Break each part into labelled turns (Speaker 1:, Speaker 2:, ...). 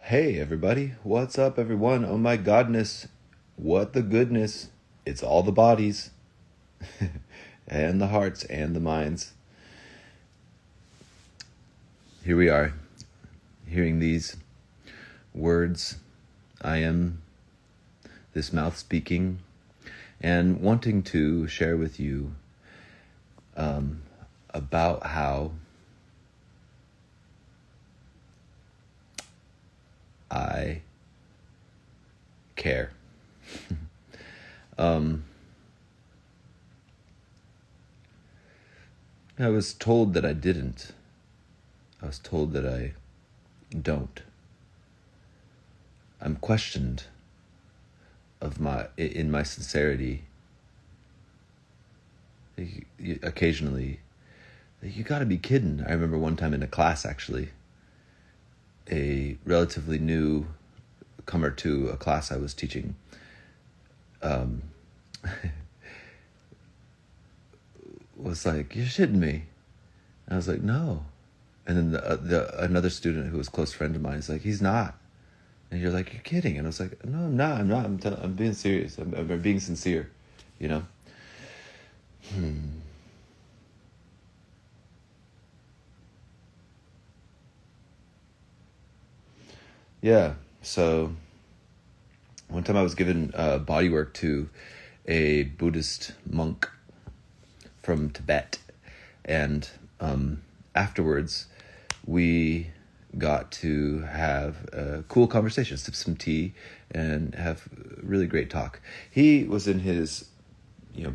Speaker 1: Hey everybody, what's up everyone? Oh my godness, what the goodness. It's all the bodies and the hearts and the minds. Here we are, hearing these words. I am this mouth speaking and wanting to share with you about how I care. I was told that I didn't. I was told that I don't. I'm questioned in my sincerity. Occasionally, you gotta be kidding. I remember one time in a class, actually, a relatively new comer to a class I was teaching was like, "You're shitting me." And I was like, "No." And then another student who was a close friend of mine is like, "He's not." And you're like, "You're kidding." And I was like, "No, I'm not. I'm not. I'm being serious. I'm being sincere, you know?" Yeah. So one time I was given body work to a Buddhist monk from Tibet. And afterwards, we got to have a cool conversation, sip some tea, and have a really great talk. He was in his,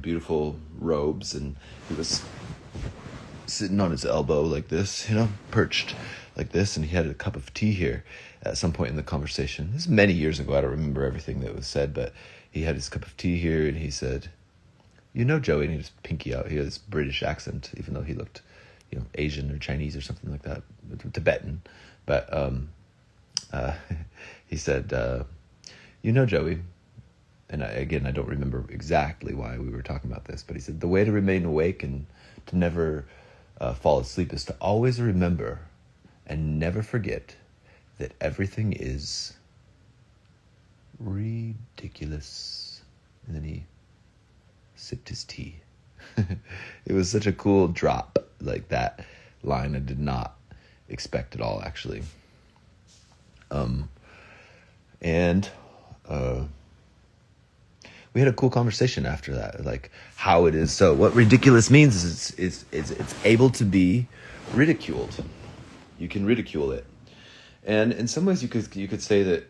Speaker 1: beautiful robes, and he was sitting on his elbow like this, perched like this, and he had a cup of tea here at some point in the conversation. This is many years ago. I don't remember everything that was said, but he had his cup of tea here, and he said, Joey, and he just pinky out. He had this British accent, even though he looked, Asian or Chinese or something like that, Tibetan. But he said, Joey, and I don't remember exactly why we were talking about this, but he said, the way to remain awake and to never fall asleep is to always remember and never forget that everything is ridiculous. And then he sipped his tea. It was such a cool drop, like that line I did not expect at all, actually. We had a cool conversation after that, like how it is. So what ridiculous means is it's able to be ridiculed. You can ridicule it. And in some ways you could say that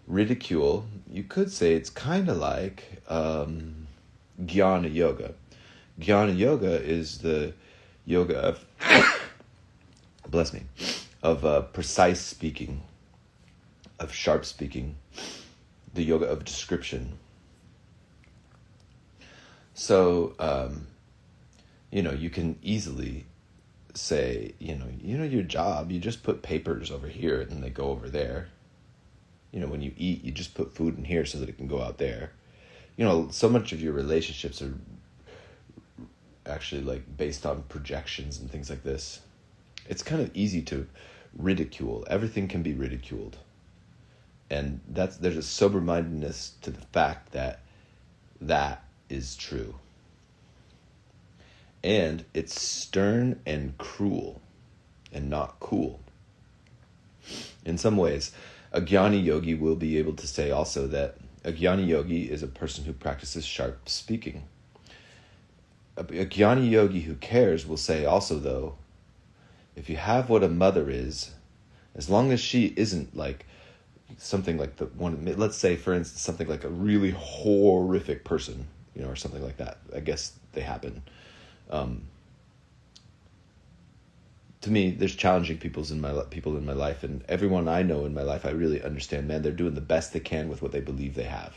Speaker 1: ridicule, you could say it's kind of like jnana yoga. Jnana yoga is the yoga of, bless me, of precise speaking, of sharp speaking, the yoga of description. So, you can easily say, your job, you just put papers over here and then they go over there. When you eat, you just put food in here so that it can go out there. So much of your relationships are actually like based on projections and things like this. It's kind of easy to ridicule. Everything can be ridiculed. And there's a sober-mindedness to the fact that is true. And it's stern and cruel and not cool. In some ways, a jnana yogi will be able to say also that a jnana yogi is a person who practices sharp speaking. A jnana yogi who cares will say also, though, if you have what a mother is, as long as she isn't like something like the one, let's say, for instance, something like a really horrific person, or something like that. I guess they happen. To me, there's challenging people in my life, and everyone I know in my life, I really understand, man, they're doing the best they can with what they believe they have.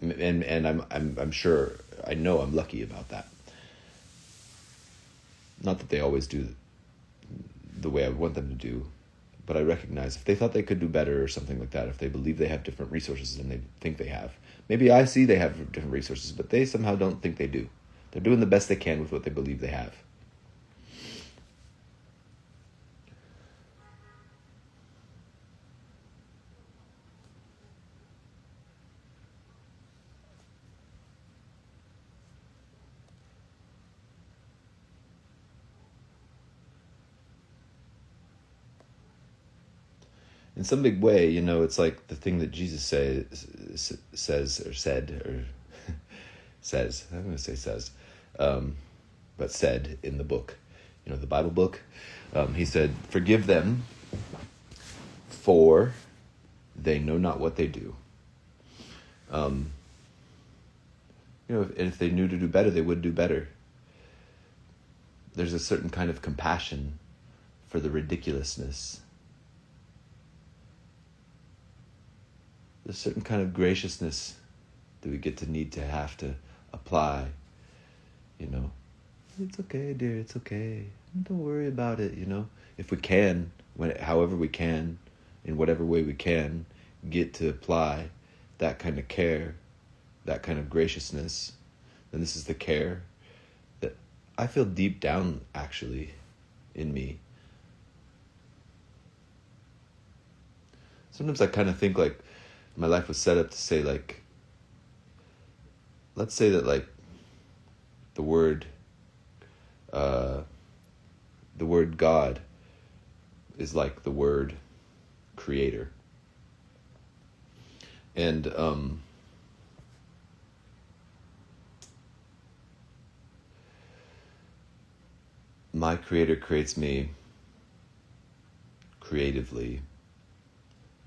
Speaker 1: And I'm sure, I know I'm lucky about that. Not that they always do the way I want them to do, but I recognize if they thought they could do better or something like that, if they believe they have different resources than they think they have. Maybe I see they have different resources, but they somehow don't think they do. They're doing the best they can with what they believe they have. in some big way, you know, it's like the thing that Jesus says or said or says. I'm going to say says, but said in the book, you know, the Bible book. He said, "Forgive them, for they know not what they do." You know, if they knew to do better, they would do better. There's a certain kind of compassion for the ridiculousness. There's a certain kind of graciousness that we get to need to have to apply. You know, it's okay, dear, it's okay. Don't worry about it, you know. If we can, however we can, in whatever way we can, get to apply that kind of care, that kind of graciousness, then this is the care that I feel deep down, actually, in me. Sometimes I kind of think like my life was set up to say, like, let's say that, like, the word God is like the word creator. And my creator creates me creatively,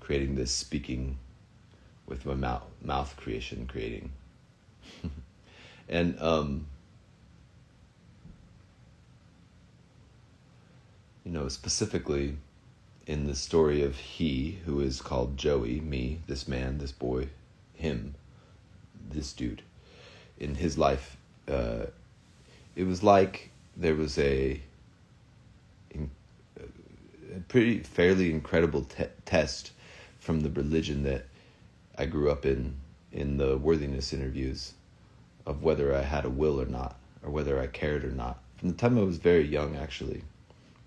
Speaker 1: creating this speaking with my mouth creation, creating. And you know, specifically in the story of he who is called Joey, me, this man, this boy, him, this dude, in his life, it was like there was a pretty fairly incredible test from the religion that I grew up in the Worthiness interviews, of whether I had a will or not, or whether I cared or not. From the time I was very young, actually,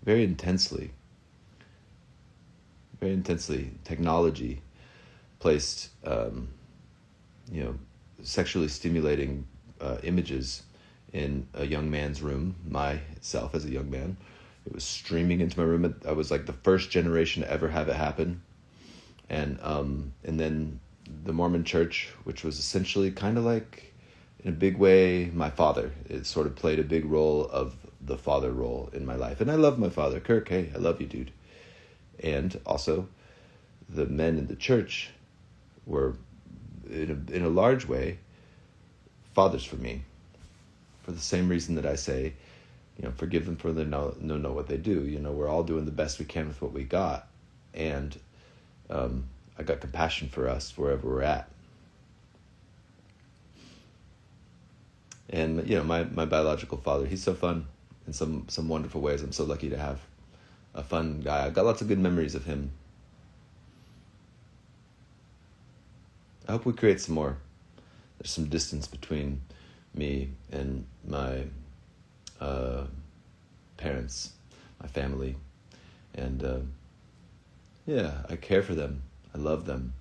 Speaker 1: very intensely, technology placed, you know, sexually stimulating images in a young man's room, myself as a young man. It was streaming into my room. I was like the first generation to ever have it happen. And then the Mormon church, which was essentially kind of like, in a big way, my father. It sort of played a big role of the father role in my life. And I love my father. Kirk, hey, I love you, dude. And also, the men in the church were, in a large way, fathers for me. For the same reason that I say, you know, forgive them for they know what they do. You know, we're all doing the best we can with what we got. And I got compassion for us wherever we're at. And, you know, my biological father, he's so fun in some wonderful ways. I'm so lucky to have a fun guy. I've got lots of good memories of him. I hope we create some more. There's some distance between me and my parents, my family. And, yeah, I care for them. I love them.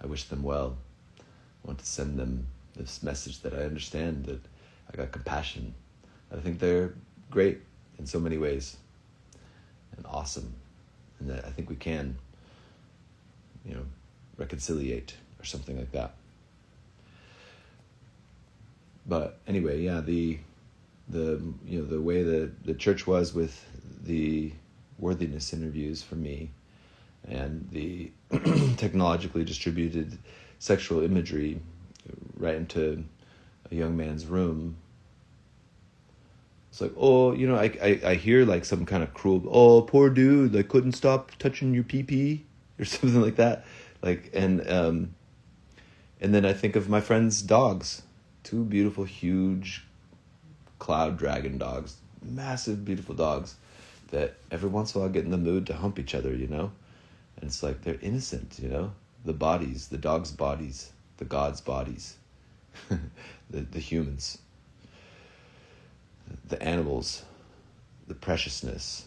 Speaker 1: I wish them well. I want to send them this message that I understand, that I got compassion. I think they're great in so many ways and awesome. And that I think we can, you know, reconciliate or something like that. But anyway, yeah, the you know, the way the church was with the Worthiness interviews for me, and the technologically distributed sexual imagery right into a young man's room. It's like, oh, you know, I hear like some kind of cruel, oh, poor dude, I couldn't stop touching your pee-pee or something like that. Like, and then I think of my friend's dogs, 2 beautiful, huge cloud dragon dogs, massive, beautiful dogs that every once in a while get in the mood to hump each other, you know? And it's like, they're innocent, you know? The bodies, the dogs' bodies, the gods' bodies, the humans, the animals, the preciousness,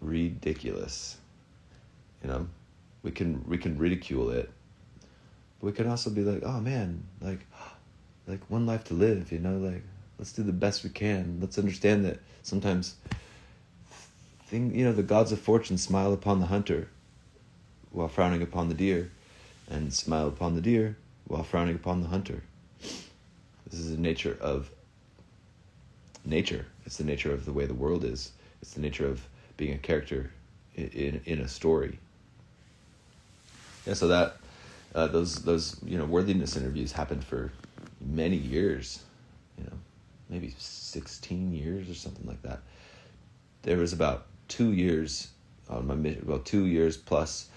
Speaker 1: ridiculous, you know? We can ridicule it, but we can also be like, oh man, like one life to live, you know? Like, let's do the best we can. Let's understand that sometimes, you know, the gods of fortune smile upon the hunter while frowning upon the deer, and smile upon the deer while frowning upon the hunter. This is the nature of nature. It's the nature of the way the world is. It's the nature of being a character in a story. Yeah, so that those worthiness interviews happened for many years, maybe 16 years or something like that. There was about 2 years on my mission, 2 years plus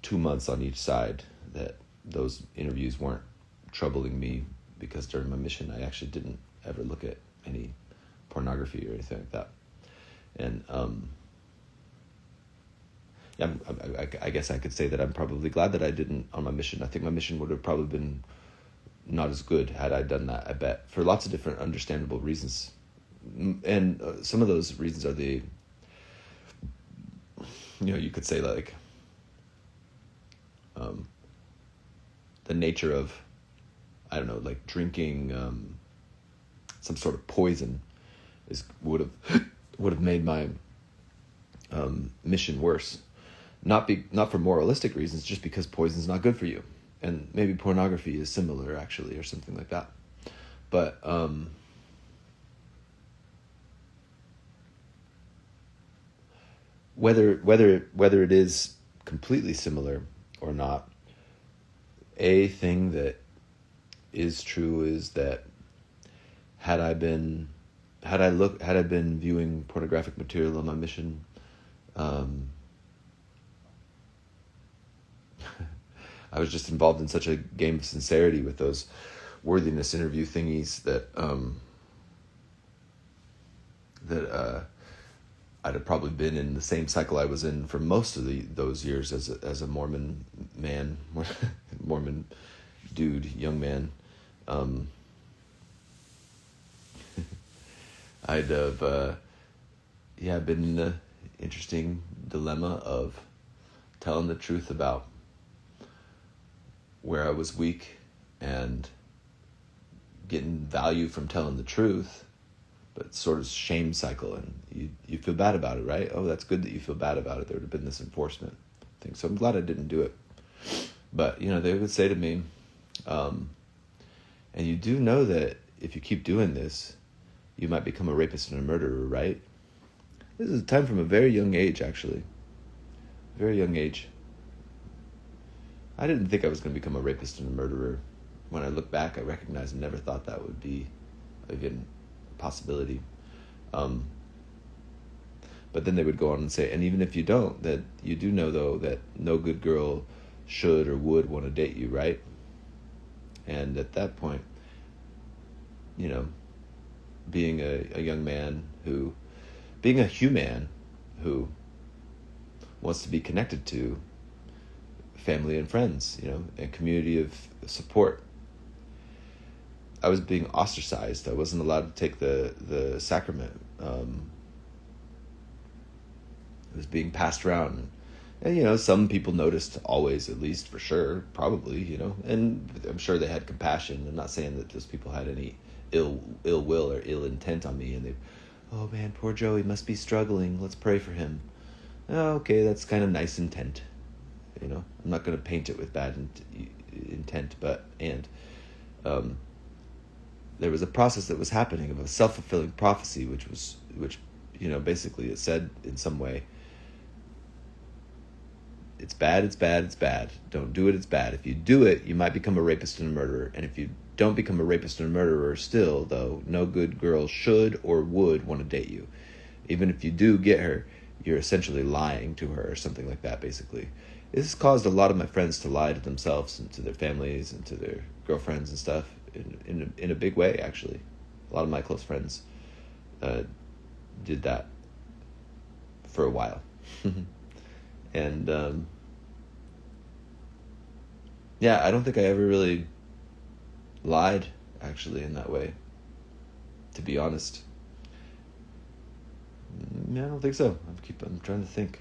Speaker 1: 2 months on each side that those interviews weren't troubling me, because during my mission I actually didn't ever look at any pornography or anything like that. And I guess I could say that I'm probably glad that I didn't on my mission. I think my mission would have probably been not as good had I done that, I bet, for lots of different understandable reasons. And some of those reasons are you could say like the nature of, I don't know, like drinking some sort of poison would have made my mission worse. Not for moralistic reasons, just because poison's not good for you, and maybe pornography is similar actually, or something like that. But whether it is completely similar or not, a thing that is true is that had I been viewing pornographic material on my mission, I was just involved in such a game of sincerity with those worthiness interview thingies that I'd have probably been in the same cycle I was in for most of those years as a Mormon man, Mormon dude, young man. I'd have been in the interesting dilemma of telling the truth about where I was weak and getting value from telling the truth, but sort of shame cycle, and you feel bad about it, right? Oh, that's good that you feel bad about it. There would have been this enforcement thing. So I'm glad I didn't do it. But, they would say to me, and you do know that if you keep doing this, you might become a rapist and a murderer, right? This is a time from a very young age, actually. Very young age. I didn't think I was going to become a rapist and a murderer. When I look back, I recognize I never thought that would be even a possibility. But then they would go on and say, and even if you don't, that you do know, though, that no good girl should or would want to date you, right? And at that point, being a young man being a human who wants to be connected to family and friends, a community of support. I was being ostracized. I wasn't allowed to take the sacrament. It was being passed around. And, some people noticed, always, at least, for sure, probably, and I'm sure they had compassion. I'm not saying that those people had any ill will or ill intent on me, and they, oh man, poor Joe, he must be struggling, let's pray for him. Oh, okay, that's kind of nice intent. I'm not going to paint it with bad intent, but there was a process that was happening of a self-fulfilling prophecy, which basically it said in some way, it's bad, it's bad, it's bad. Don't do it, it's bad. If you do it, you might become a rapist and a murderer. And if you don't become a rapist and a murderer still, though, no good girl should or would want to date you. Even if you do get her, you're essentially lying to her or something like that, basically. This has caused a lot of my friends to lie to themselves and to their families and to their girlfriends and stuff in a big way, actually. A lot of my close friends did that for a while. And I don't think I ever really lied, actually, in that way, to be honest. I don't think so. I'm trying to think.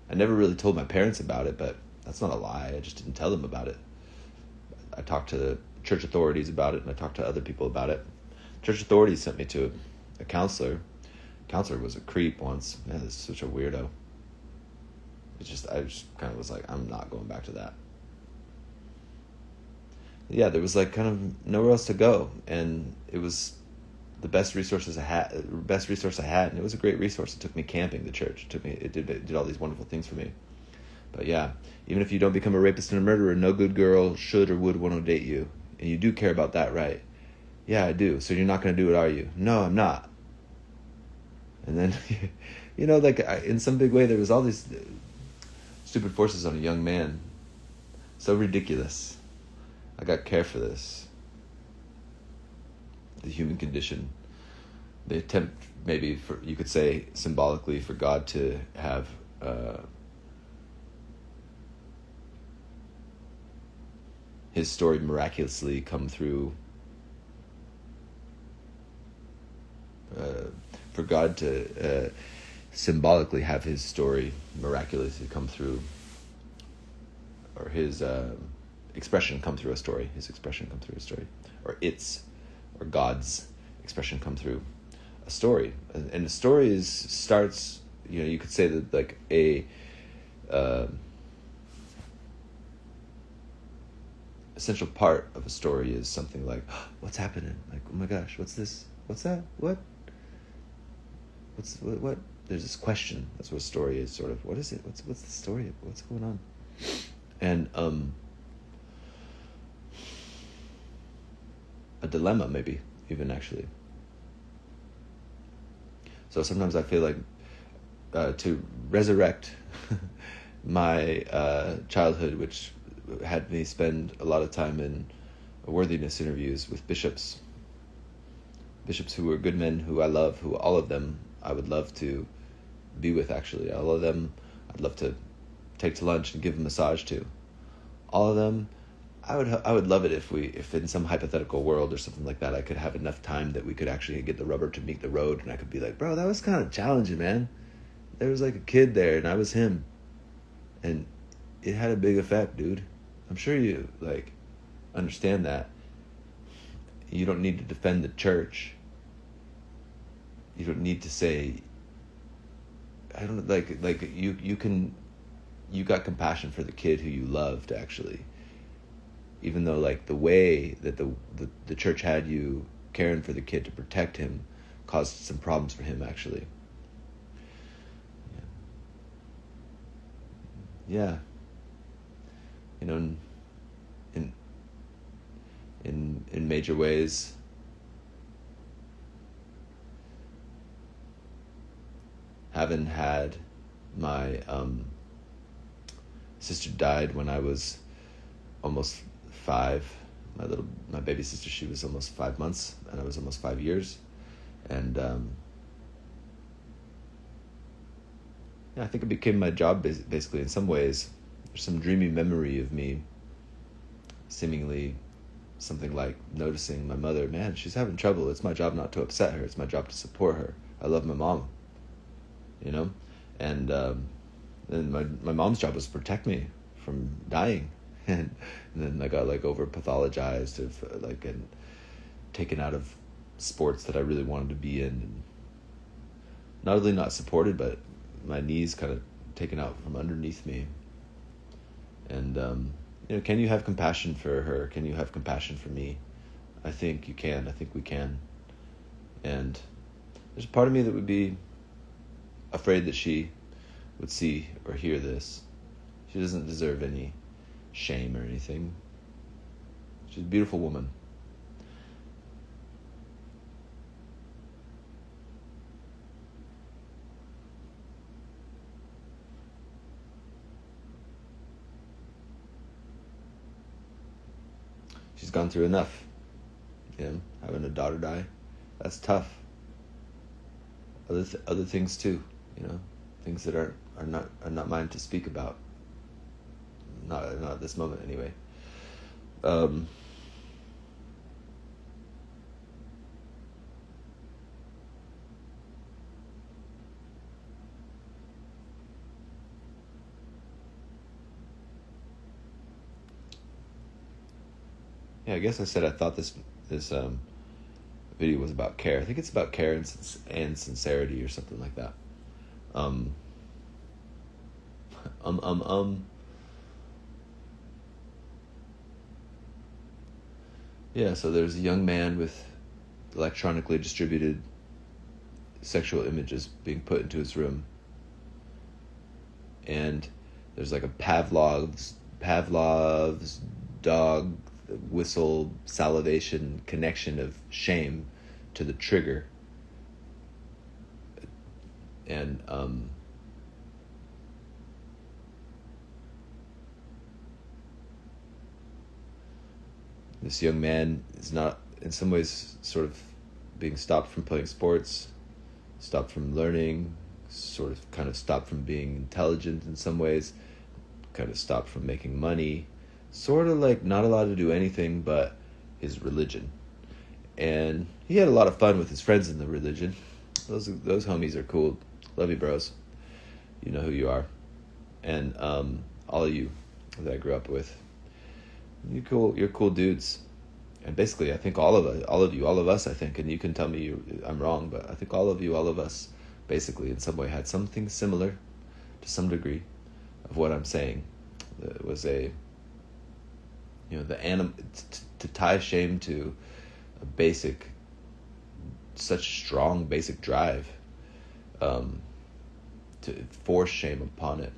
Speaker 1: I never really told my parents about it, but that's not a lie. I just didn't tell them about it. I talked to the church authorities about it, and I talked to other people about it. Church authorities sent me to a counselor. Counselor was a creep once. Man, this is such a weirdo. I just kind of was like, I'm not going back to that. Yeah, there was like kind of nowhere else to go, and it was the best resource I had, and it was a great resource. It took me camping. The church it did all these wonderful things for me. But yeah, even if you don't become a rapist and a murderer, no good girl should or would want to date you, and you do care about that, right? Yeah, I do. So you're not going to do it, are you? No, I'm not. And then, like in some big way, there was all these stupid forces on a young man. So ridiculous. I got care for this. The human condition. The attempt, maybe, you could say symbolically, for God to have his story miraculously come through. For God to symbolically have his story miraculously come through, or his expression come through a story, or God's expression come through a story. And the story starts, you could say that like a essential part of a story is something like, oh, what's happening? Like, oh my gosh, what's this? What's that? What? What? There's this question. That's what a story is, sort of. What is it? What's the story? What's going on? And a dilemma, maybe, even, actually. So sometimes I feel like to resurrect my childhood, which had me spend a lot of time in worthiness interviews with bishops who were good men, who I love, who all of them I would love to be with, actually. All of them I'd love to take to lunch and give a massage to. All of them, I would love it if in some hypothetical world or something like that, I could have enough time that we could actually get the rubber to meet the road, and I could be like, bro, that was kind of challenging, man. There was like a kid there, and I was him. And it had a big effect, dude. I'm sure you, understand that. You don't need to defend the church. You don't need to say, I don't know, you got compassion for the kid who you loved, actually. Even though, the way that the church had you caring for the kid to protect him caused some problems for him, actually. Yeah. In major ways, having had my sister died when I was almost 5. My baby sister, she was almost 5 months, and I was almost 5 years. And I think it became my job, basically, in some ways. There's some dreamy memory of me, seemingly something like noticing my mother, man, she's having trouble. It's my job not to upset her. It's my job to support her. I love my mom, and then my mom's job was to protect me from dying. And then I got over pathologized and taken out of sports that I really wanted to be in, and not only not supported, but my knees kind of taken out from underneath me. And can you have compassion for her? Can you have compassion for me? I think you can. I think we can. And there's a part of me that would be afraid that she would see or hear this. She doesn't deserve any shame or anything. She's a beautiful woman. She's gone through enough. Having a daughter die, that's tough. Other things too, things that are not mine to speak about. Not at this moment, anyway. Yeah, I guess I said I thought this video was about care. I think it's about care and sincerity or something like that. Yeah, so there's a young man with electronically distributed sexual images being put into his room. And there's like a Pavlov's dog whistle salivation connection of shame to the trigger. And this young man is not, in some ways, sort of being stopped from playing sports, stopped from learning, sort of kind of stopped from being intelligent in some ways, kind of stopped from making money, sort of like not allowed to do anything but his religion. And he had a lot of fun with his friends in the religion. Those homies are cool. Love you, bros. You know who you are. And all of you that I grew up with, you're cool dudes. And basically, I think all of us, I think, and you can tell me I'm wrong, but I think all of us, basically, in some way, had something similar, to some degree, of what I'm saying. It was to tie shame to a basic, such strong basic drive, to force shame upon it.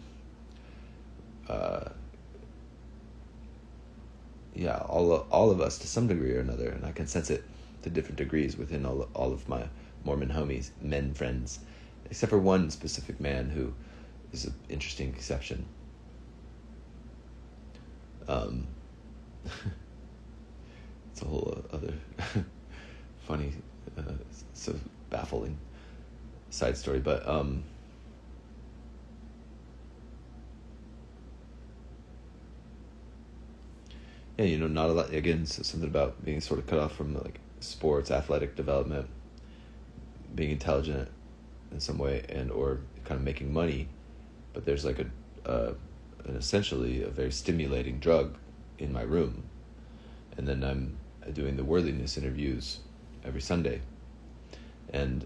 Speaker 1: All of us to some degree or another, and I can sense it to different degrees within all of my Mormon homies, men friends, except for one specific man who is an interesting exception. It's a whole other funny, so baffling side story, but yeah, not a lot. Again, something about being sort of cut off from like sports, athletic development, being intelligent in some way, and or kind of making money, but there's like an essentially a very stimulating drug in my room, and then I'm doing the Worthiness interviews every Sunday, and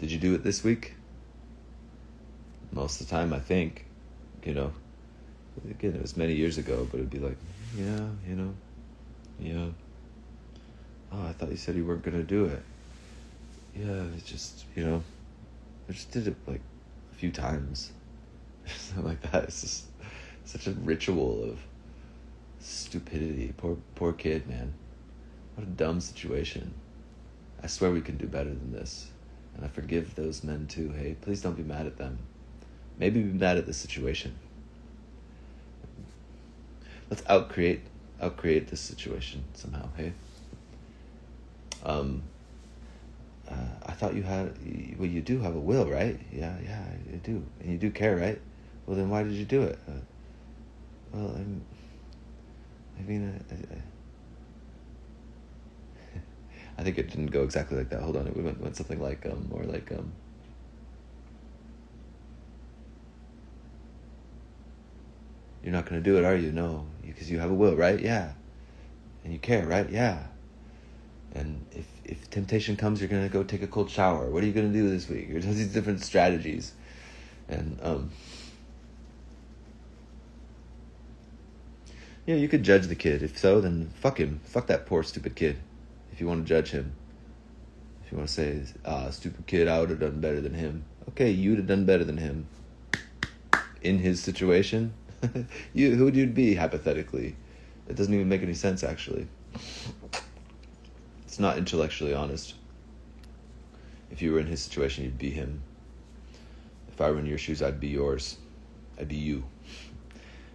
Speaker 1: Did you do it this week? Most of the time, I think, again, it was many years ago, but it'd be like, yeah. Oh, I thought you said you weren't going to do it. Yeah, it's just, I just did it like a few times. Something like that. It's just such a ritual of stupidity. Poor kid, man. What a dumb situation. I swear we can do better than this. And I forgive those men too. Hey, please don't be mad at them. Maybe be mad at the situation. Let's outcreate this situation somehow. Hey. I thought you do have a will, right? Yeah, I do. And you do care, right? Well, then why did you do it? I think it didn't go exactly like that. Hold on, it went something like more like you're not going to do it, are you? No, because you have a will, right? Yeah. And you care, right? Yeah. And if temptation comes, you're going to go take a cold shower. What are you going to do this week? There's these different strategies. And you could judge the kid. If so, then fuck him. Fuck that poor stupid kid. If you want to judge him, if you want to say, stupid kid, I would have done better than him. Okay, you would have done better than him. In his situation, who would you be, hypothetically? It doesn't even make any sense, actually. It's not intellectually honest. If you were in his situation, you'd be him. If I were in your shoes, I'd be yours. I'd be you.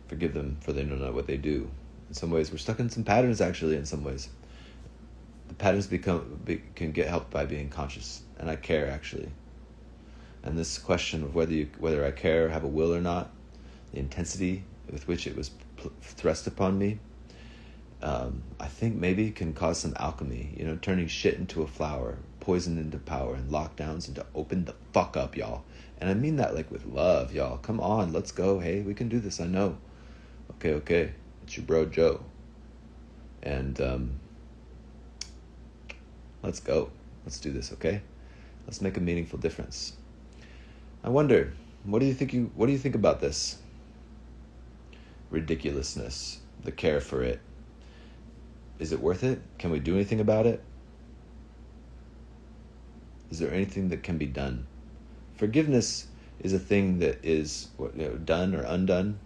Speaker 1: Forgive them, for they know not what they do. In some ways, we're stuck in some patterns, actually, in some ways. The patterns can get helped by being conscious, and I care, actually. And this question of whether I care, have a will or not, the intensity with which it was thrust upon me, I think maybe can cause some alchemy, turning shit into a flower, poison into power, and lockdowns into open the fuck up, y'all. And I mean that like with love, y'all. Come on, let's go. Hey, we can do this, I know. Okay. It's your bro, Joe. And Let's go. Let's do this, okay? Let's make a meaningful difference. I wonder, what do you think about this? Ridiculousness, the care for it. Is it worth it? Can we do anything about it? Is there anything that can be done? Forgiveness is a thing that is done or undone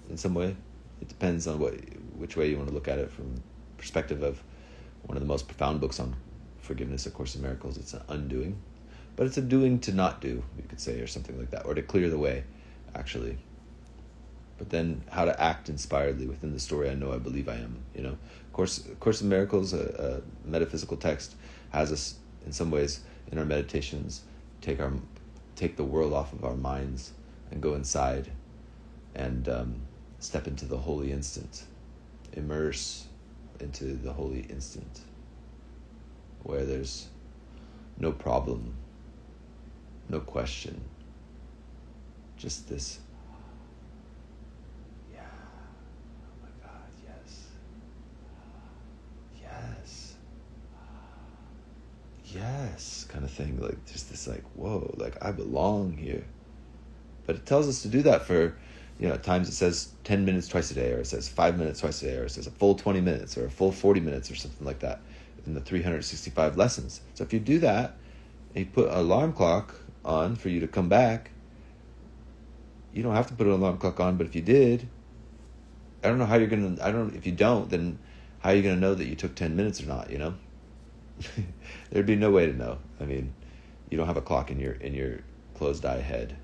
Speaker 1: in some way. It depends on which way you want to look at it. From the perspective of one of the most profound books on forgiveness, A Course in Miracles, it's an undoing. But it's a doing to not do, you could say, or something like that, or to clear the way, actually. But then how to act inspiredly within the story I know, I believe I am. Course in Miracles, a metaphysical text, has us in some ways in our meditations take the world off of our minds and go inside and step into the holy instant, immerse into the holy instant, where there's no problem, no question, just this. Yeah. Oh my God. Yes. Yes. Yes. Kind of thing. Like just this, like, whoa, like I belong here. But it tells us to do that for, at times it says 10 minutes twice a day, or it says 5 minutes twice a day, or it says a full 20 minutes, or a full 40 minutes, or something like that in the 365 lessons. So if you do that, and you put an alarm clock on for you to come back, you don't have to put an alarm clock on, but if you did, I don't know how you're going to, if you don't, then how are you going to know that you took 10 minutes or not, There'd be no way to know. I mean, you don't have a clock in your closed eye head.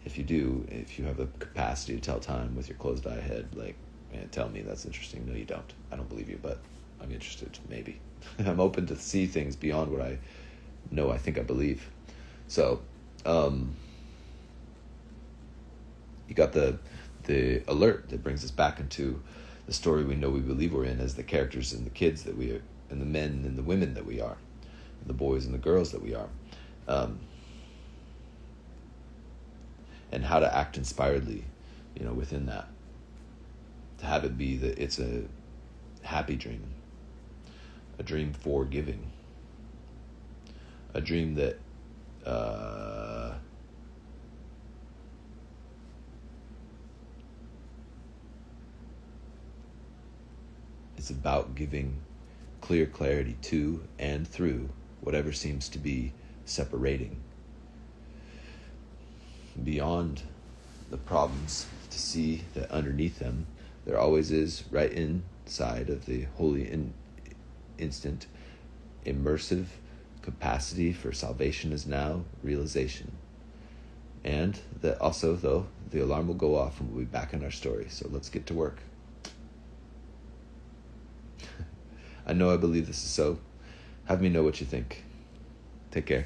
Speaker 1: If you do, if you have the capacity to tell time with your closed eye head, like, man, tell me, that's interesting. No, you don't. I don't believe you, but I'm interested, maybe. I'm open to see things beyond what I know I think I believe. So, you got the alert that brings us back into the story we know we believe we're in as the characters and the kids that we are, and the men and the women that we are, and the boys and the girls that we are. And how to act inspiredly, within that. To have it be that it's a happy dream, a dream for giving, a dream that it's about giving clear clarity to and through whatever seems to be separating. Beyond the problems, to see that underneath them there always is, right inside of the holy instant, immersive capacity for salvation is now realization. And that also, though, the alarm will go off and we'll be back in our story. So let's get to work. I know I believe this is so. Have me know what you think. Take care.